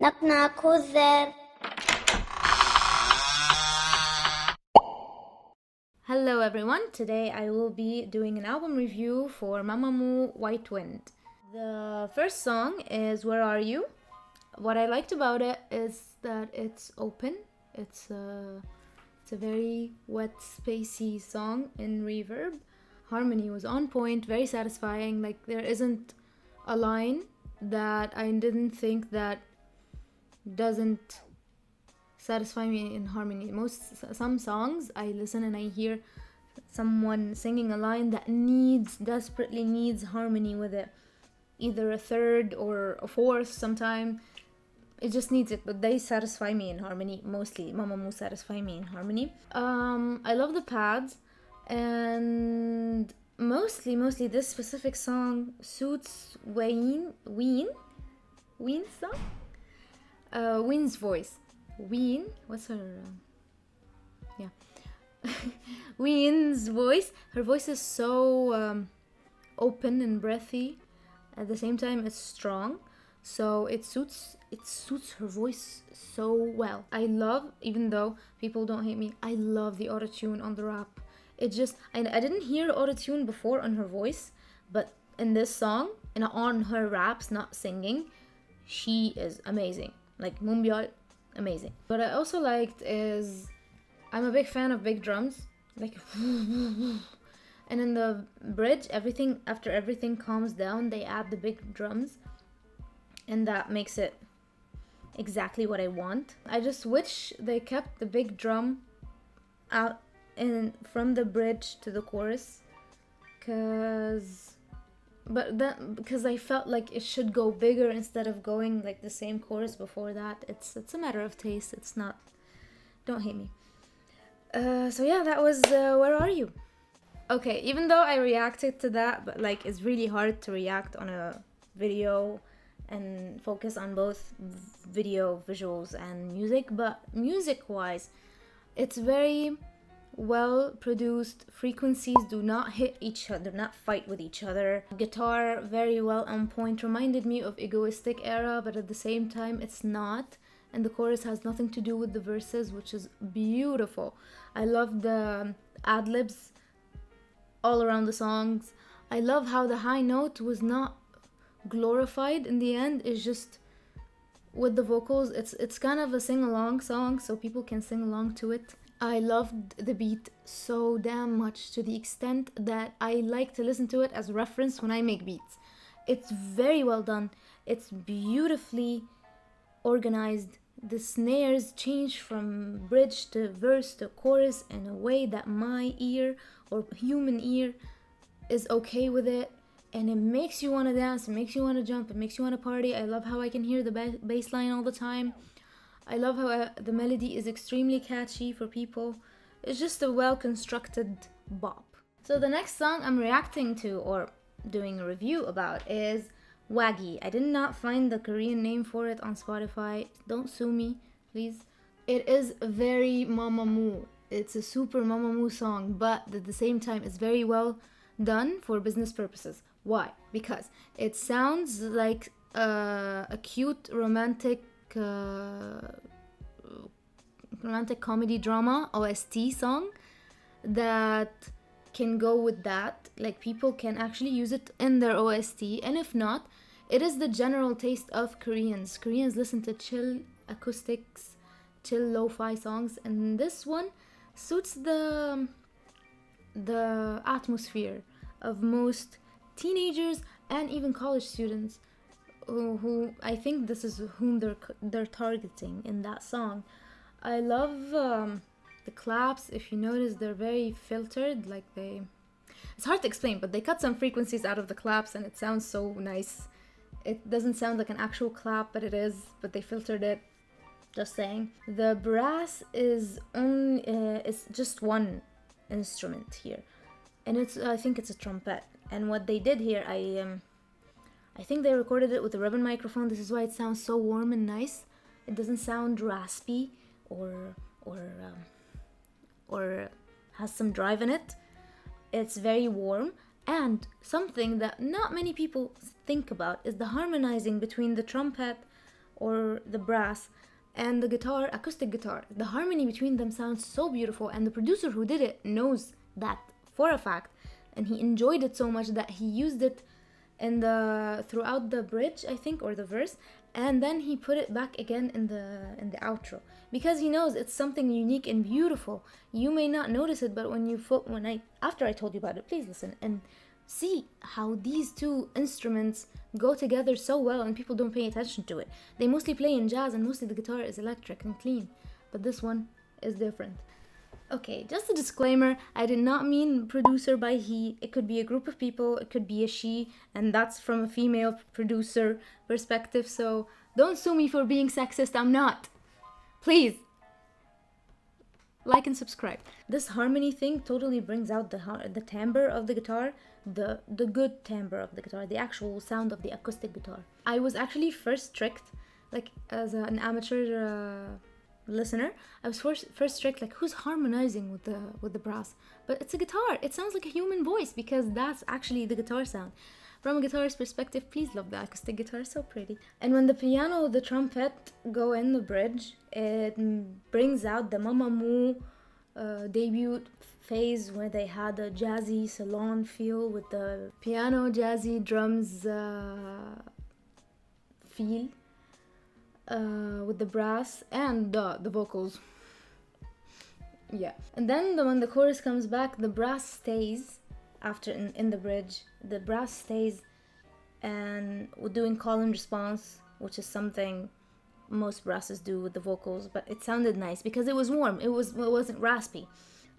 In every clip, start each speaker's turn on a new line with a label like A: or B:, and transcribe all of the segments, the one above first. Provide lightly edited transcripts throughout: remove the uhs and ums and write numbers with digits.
A: Knock knock, who's there?
B: Hello everyone, today I will be doing an album review for Mamamoo White Wind. The first song is Where Are You? What I liked about it is that it's open. It's a very wet, spacey song in reverb. Harmony was on point, very satisfying. Like there isn't a line that I didn't think that doesn't satisfy me in harmony. Some songs I listen and I hear someone singing a line that desperately needs harmony with it, either a third or a fourth. Sometime it just needs it, but they satisfy me in harmony. Mostly Mamamoo satisfy me in harmony. I love the pads, and mostly this specific song suits Ween's song, Ween's voice. Ween, what's her? Yeah, Ween's voice. Her voice is so open and breathy. At the same time, it's strong, so it suits her voice so well. I love, even though people don't hate me, I love the autotune on the rap. It just, I didn't hear autotune before on her voice, but in this song and on her raps, not singing, she is amazing. Like Mumbyal, amazing. What I also liked is I'm a big fan of big drums, like and in the bridge, after everything calms down, they add the big drums, and that makes it exactly what I want. I just wish they kept the big drum out from the bridge to the chorus, because I felt like it should go bigger instead of going like the same chorus before that. It's a matter of taste. It's not. Don't hate me. So yeah, that was Where Are You? Okay, even though I reacted to that, but like it's really hard to react on a video and focus on both video, visuals, and music. But music-wise, it's very well produced. Frequencies do not hit each other, do not fight with each other. Guitar very well on point, reminded me of Egoistic era, but at the same time it's not, and the chorus has nothing to do with the verses, which is beautiful. I love the ad-libs all around the songs. I love how the high note was not glorified in the end. It's just with the vocals, it's kind of a sing-along song, so people can sing along to it. I loved the beat so damn much, to the extent that I like to listen to it as reference when I make beats. It's very well done. It's beautifully organized. The snares change from bridge to verse to chorus in a way that my ear or human ear is okay with it, and it makes you want to dance, it makes you want to jump, it makes you want to party. I love how I can hear the bass line all the time. I love how the melody is extremely catchy for people. It's just a well-constructed bop. So the next song I'm reacting to or doing a review about is Waggy. I did not find the Korean name for it on Spotify. Don't sue me, please. It is very Mamamoo. It's a super Mamamoo song, but at the same time, it's very well done for business purposes. Why? Because it sounds like a cute romantic comedy drama OST song that can go with that. Like people can actually use it in their OST, and if not, it is the general taste of Koreans. Koreans listen to chill acoustics, chill lo-fi songs, and this one suits the atmosphere of most teenagers and even college students who I think this is whom they're targeting in that song. I love the claps. If you notice, they're very filtered. Like it's hard to explain, but they cut some frequencies out of the claps, and it sounds so nice. It doesn't sound like an actual clap, but it is. But they filtered it. Just saying. The brass is it's just one instrument here, and I think it's a trumpet. And what they did here, I think they recorded it with a ribbon microphone. This is why it sounds so warm and nice. It doesn't sound raspy or has some drive in it. It's very warm. And something that not many people think about is the harmonizing between the trumpet, or the brass, and the guitar, acoustic guitar. The harmony between them sounds so beautiful, and the producer who did it knows that for a fact, and he enjoyed it so much that he used it in the throughout the bridge, I think, or the verse, and then he put it back again in the outro because he knows it's something unique and beautiful. You may not notice it, but after I told you about it, please listen and see how these two instruments go together so well, and people don't pay attention to it. They mostly play in jazz, and mostly the guitar is electric and clean, but this one is different. Okay, just a disclaimer, I did not mean producer by he. It could be a group of people, it could be a she, and that's from a female producer perspective, so don't sue me for being sexist, I'm not. Please, like and subscribe. This harmony thing totally brings out the timbre of the guitar, the good timbre of the guitar, the actual sound of the acoustic guitar. I was actually first tricked, like as an amateur listener, I was first tricked, like, who's harmonizing with the brass? But it's a guitar. It sounds like a human voice because that's actually the guitar sound. From a guitarist perspective, please love the acoustic guitar, so pretty. And when the piano, the trumpet go in the bridge, it brings out the Mamamoo debut phase where they had a jazzy salon feel with the piano, jazzy drums feel. With the brass and the vocals. Yeah. And then when the chorus comes back, the brass stays after in the bridge. The brass stays, and we're doing call and response, which is something most brasses do with the vocals, but it sounded nice because it was warm. It wasn't raspy.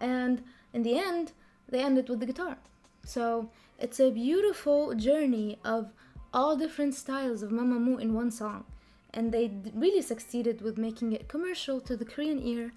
B: And in the end, they ended with the guitar. So it's a beautiful journey of all different styles of Mamamoo in one song. And they really succeeded with making it commercial to the Korean ear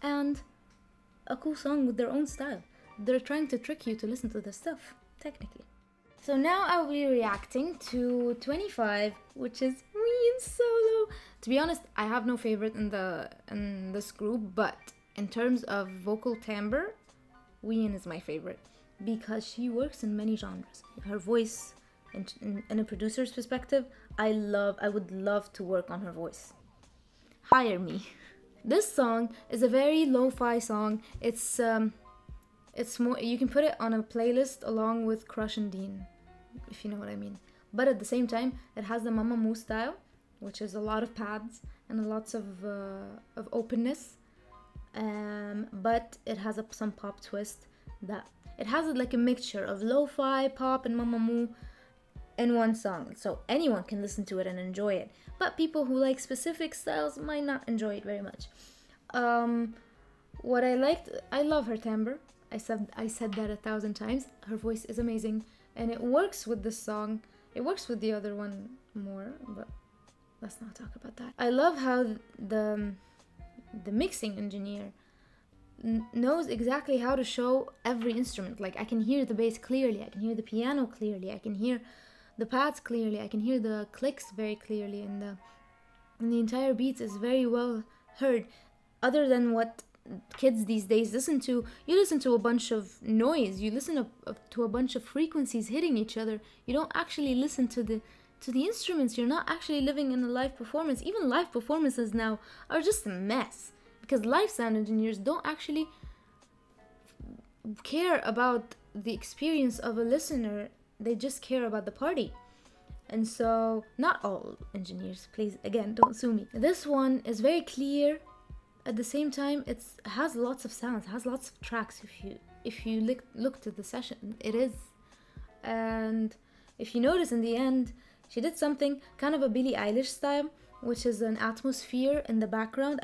B: and a cool song with their own style. They're trying to trick you to listen to this stuff, technically. So now I will be reacting to 25, which is Ween solo. To be honest, I have no favorite in this group, but in terms of vocal timbre, Ween is my favorite because she works in many genres. Her voice, in a producer's perspective, I would love to work on her voice. Hire me. This song is a very lo-fi song. It's more, you can put it on a playlist along with Crush and Dean, if you know what I mean. But at the same time, it has the Mamamoo style, which is a lot of pads and lots of openness. But it has some pop twist. That it has like a mixture of lo-fi, pop, and Mamamoo in one song, so anyone can listen to it and enjoy it, but people who like specific styles might not enjoy it very much. What I liked, I love her timbre. I said that 1,000 times. Her voice is amazing, and it works with this song. It works with the other one more, but let's not talk about that. I love how the mixing engineer knows exactly how to show every instrument. Like, I can hear the bass clearly, I can hear the piano clearly, I can hear the pads clearly, I can hear the clicks very clearly, and the entire beat is very well heard. Other than what kids these days listen to, you listen to a bunch of noise, you listen to a bunch of frequencies hitting each other. You don't actually listen to the instruments. You're not actually living in a live performance. Even live performances now are just a mess because live sound engineers don't actually care about the experience of a listener. They just care about the party. And so, not all engineers, please, again, don't sue me. This one is very clear. At the same time, it has lots of sounds, has lots of tracks. If you look to the session, it is. And if you notice in the end, she did something kind of a Billie Eilish style, which is an atmosphere in the background.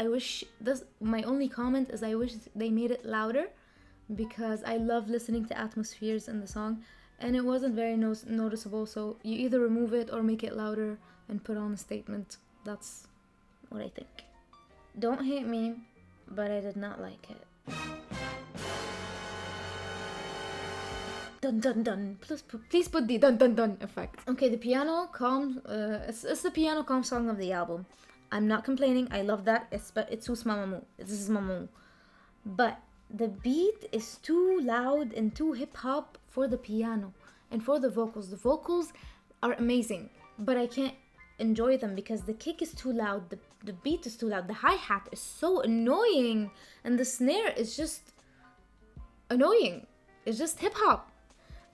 B: My only comment is I wish they made it louder, because I love listening to atmospheres in the song. And it wasn't very noticeable, so you either remove it or make it louder and put on a statement. That's what I think. Don't hate me, but I did not like it. Dun dun dun. Please put the dun dun dun effect. Okay, the piano calm. It's the piano calm song of the album. I'm not complaining. I love that. It suits Mamamoo. This is Mamamoo. But the beat is too loud and too hip hop for the piano and for the vocals. The vocals are amazing, but I can't enjoy them because the kick is too loud, the beat is too loud, the hi-hat is so annoying, and the snare is just annoying. It's just hip hop.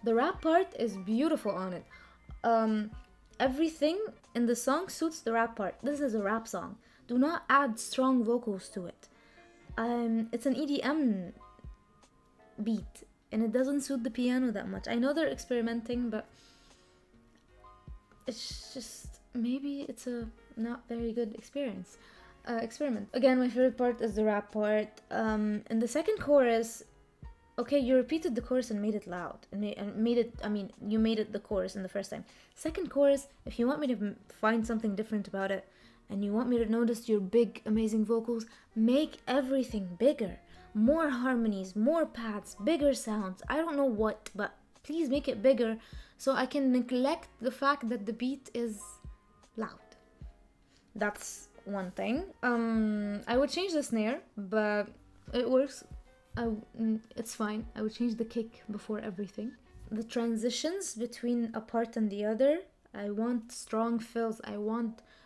B: The rap part is beautiful on it. Everything in the song suits the rap part. This is a rap song. Do not add strong vocals to it. It's an EDM beat, and it doesn't suit the piano that much. I know they're experimenting, but it's just, maybe it's a not very good experiment. Again, my favorite part is the rap part. In the second chorus, okay, you repeated the chorus and made it loud. You made it the chorus in the first time. Second chorus, if you want me to find something different about it, and you want me to notice your big, amazing vocals, make everything bigger. More harmonies, more pads, bigger sounds. I don't know what, but please make it bigger so I can neglect the fact that the beat is loud. That's one thing. I would change the snare, but it works. It's fine. I would change the kick before everything. The transitions between a part and the other, I want strong fills.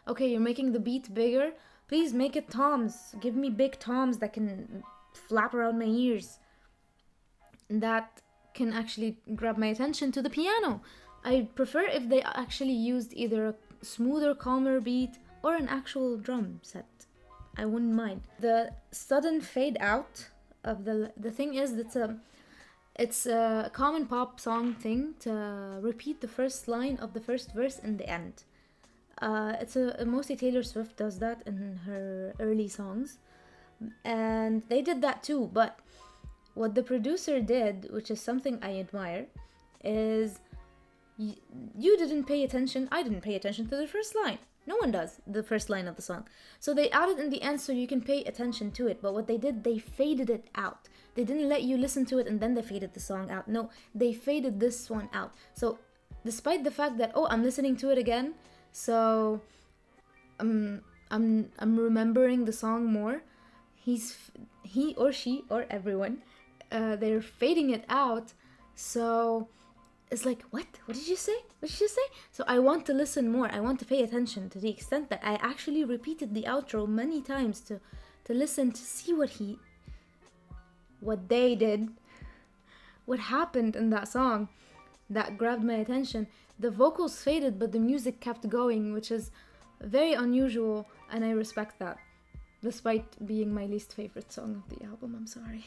B: Okay, you're making the beat bigger. Please make it toms. Give me big toms that can flap around my ears. That can actually grab my attention to the piano. I prefer if they actually used either a smoother, calmer beat or an actual drum set. I wouldn't mind. The sudden fade out of the thing is that it's a common pop song thing to repeat the first line of the first verse in the end. Mostly Taylor Swift does that in her early songs, and they did that too. But what the producer did, which is something I admire, is you didn't pay attention. I didn't pay attention to the first line. No one does the first line of the song. So they added in the end so you can pay attention to it. But what they did, they faded it out. They didn't let you listen to it and then they faded the song out. No, they faded this one out. So despite the fact that, I'm listening to it again, so I'm remembering the song more, he or she or everyone, they're fading it out. So it's like, what did you say? So I want to listen more. I want to pay attention to the extent that I actually repeated the outro many times to listen, to see what they did, what happened in that song that grabbed my attention. The vocals faded, but the music kept going, which is very unusual, and I respect that, despite being my least favorite song of the album. I'm sorry.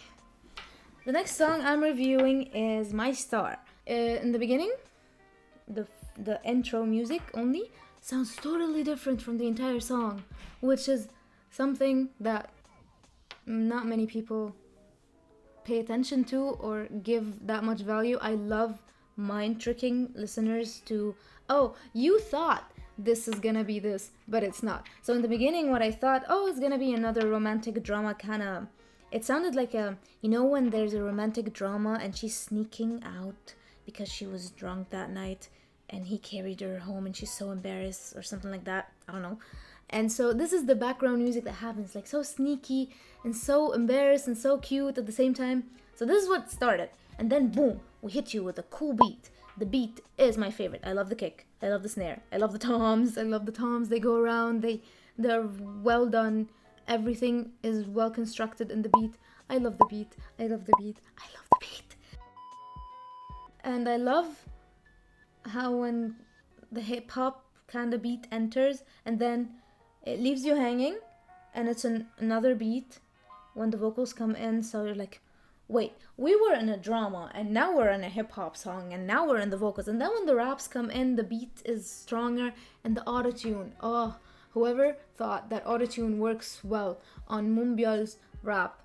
B: The next song I'm reviewing is My Star. In the beginning, the intro music only sounds totally different from the entire song, which is something that not many people pay attention to or give that much value. I love mind tricking listeners to, you thought this is gonna be this, but it's not. So in the beginning, what I thought, it's gonna be another romantic drama kind of, it sounded like when there's a romantic drama and she's sneaking out because she was drunk that night and he carried her home and she's so embarrassed or something like that. I don't know. And so this is the background music that happens, like so sneaky and so embarrassed and so cute at the same time. So this is what started. And then boom, we hit you with a cool beat. The beat is my favorite. I love the kick. I love the snare. I love the toms. They go around. They're well done. Everything is well constructed in the beat. I love the beat. And I love how when the hip hop kind of beat enters and then it leaves you hanging and it's another beat when the vocals come in. So you're like, wait, we were in a drama and now we're in a hip hop song and now we're in the vocals. And then when the raps come in, the beat is stronger and the autotune. Whoever thought that autotune works well on Moonbyul's rap,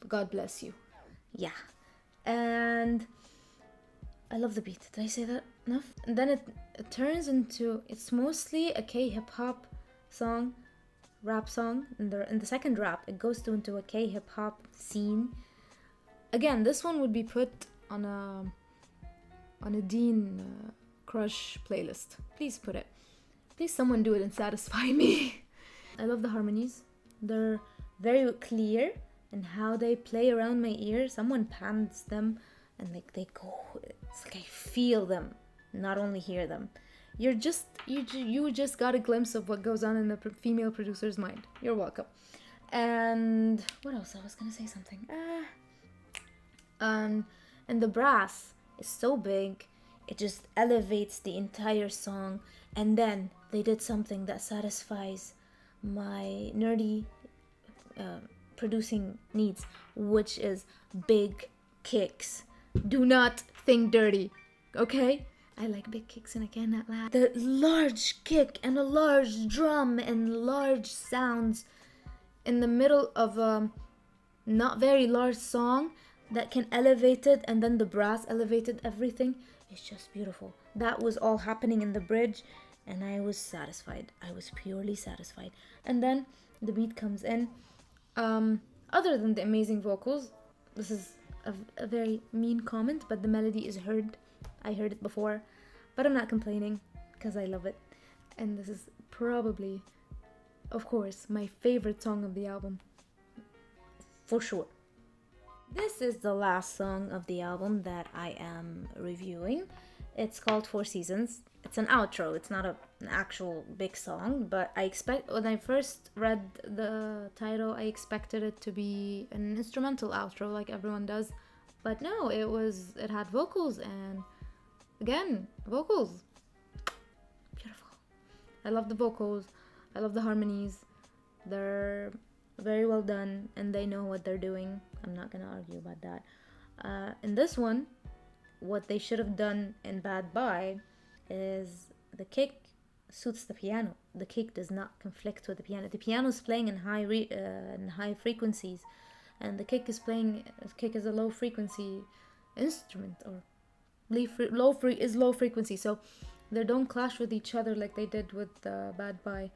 B: God bless you. Yeah. And I love the beat. Did I say that enough? And then it turns into, it's mostly a K-hip hop song, rap song. In the second rap, it goes into a K-hip hop scene. Again, this one would be put on a Dean Crush playlist. Please put it. Please someone do it and satisfy me. I love the harmonies. They're very clear in how they play around my ear. Someone pans them and like they go, it's like I feel them, not only hear them. you just got a glimpse of what goes on in the female producer's mind. You're welcome. And what else? I was gonna say something. And the brass is so big, it just elevates the entire song. And then they did something that satisfies my nerdy producing needs, which is big kicks. Do not think dirty, okay? I like big kicks and I cannot lie. The large kick and a large drum and large sounds in the middle of a not very large song that can elevate it, and then the brass elevated everything. It's just beautiful. That was all happening in the bridge, and I was satisfied. I was purely satisfied. And then the beat comes in. Other than the amazing vocals, this is a very mean comment, but the melody is heard. I heard it before, but I'm not complaining because I love it. And this is probably, of course, my favorite song of the album. For sure. This is the last song of the album that I am reviewing. It's called Four Seasons. It's an outro. It's not an actual big song, but when I first read the title, I expected it to be an instrumental outro like everyone does. But no, it had vocals, and again, vocals. Beautiful. I love the vocals. I love the harmonies. They're very well done, and they know what they're doing. I'm not gonna argue about that. In this one, what they should have done in Bad Bye is the kick suits the piano. The kick does not conflict with the piano. The piano is playing in high frequencies, and the kick is a low frequency instrument, or low frequency. So they don't clash with each other like they did with Bad Bye,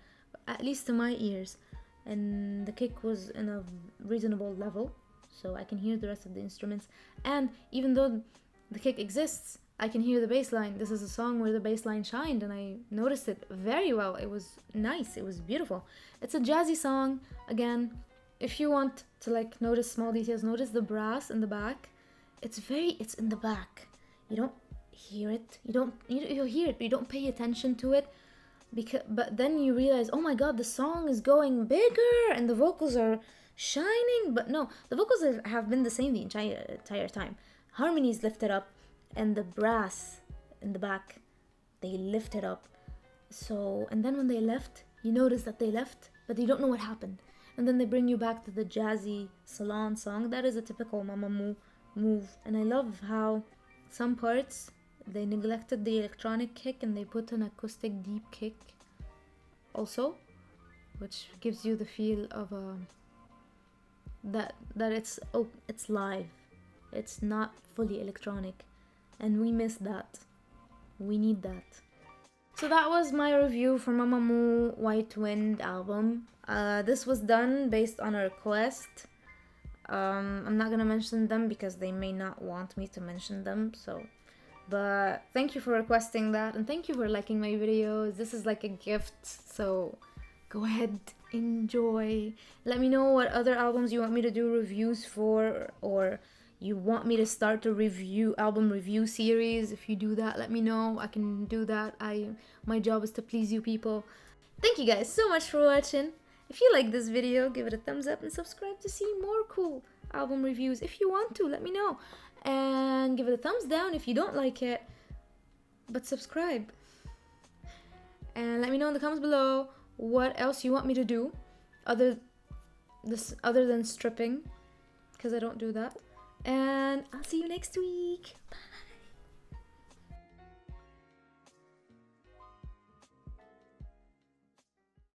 B: at least to my ears. And the kick was in a reasonable level, so I can hear the rest of the instruments. And even though the kick exists, I can hear the bass line. This is a song where the bass line shined, and I noticed it very well. It was nice. It was beautiful. It's a jazzy song. Again, if you want to like notice small details, notice the brass in the back. It's in the back. You don't hear it. You hear it, but you don't pay attention to it. But then you realize, oh my god, the song is going bigger and the vocals are shining. But no, the vocals have been the same the entire time. Harmonies lifted up, and the brass in the back, they lifted up. So, and then when they left, you notice that they left, but you don't know what happened. And then they bring you back to the jazzy salon song. That is a typical Mamamoo move. And I love how some parts, they neglected the electronic kick and they put an acoustic deep kick also, which gives you the feel of that it's live. It's not fully electronic, and we miss that. We need that. So that was my review for Mamamoo White Wind album. This was done based on a request. I'm not gonna mention them because they may not want me to mention them, but thank you for requesting that, and thank you for liking my videos. This is like a gift, so go ahead, enjoy. Let me know what other albums you want me to do reviews for, or you want me to start a album review series. If you do that, let me know. I can do that. My job is to please you people. Thank you guys so much for watching. If you like this video, give it a thumbs up and subscribe to see more cool album reviews. If you want to, let me know. And give it a thumbs down if you don't like it, but subscribe. And let me know in the comments below what else you want me to do other than stripping, because I don't do that. And I'll see you next week. Bye.